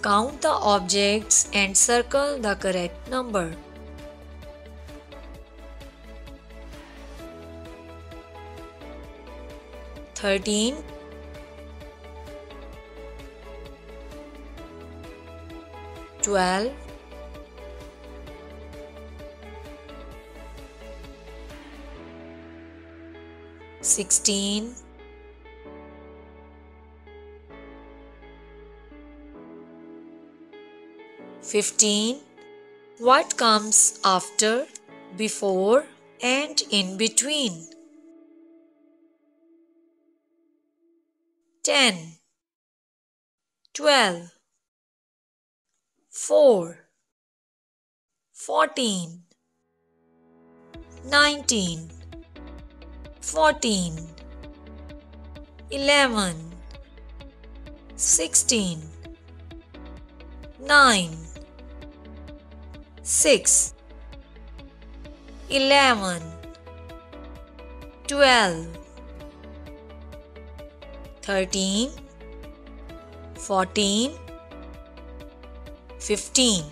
Count the objects and circle the correct number. 13, 12, 16, 15. What comes after, before, and in between? 10, 12, 4, 14, 19, 14, 11, 16, 9, 6, 11, 12, 13, 14, 15.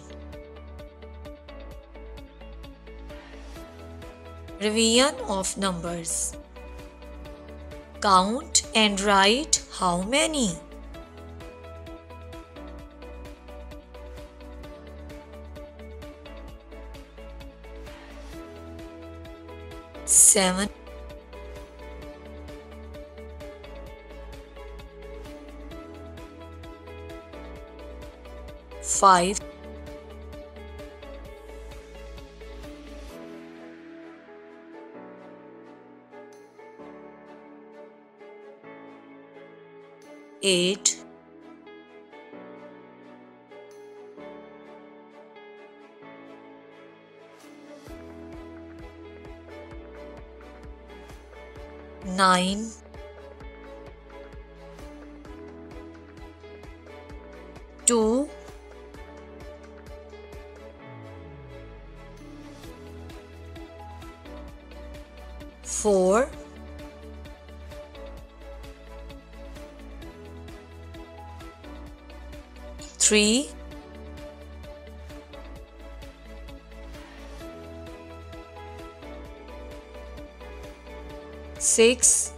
Revision of numbers. Count and write how many. 7, 5, 8, 9, 2, 4, 3, 6,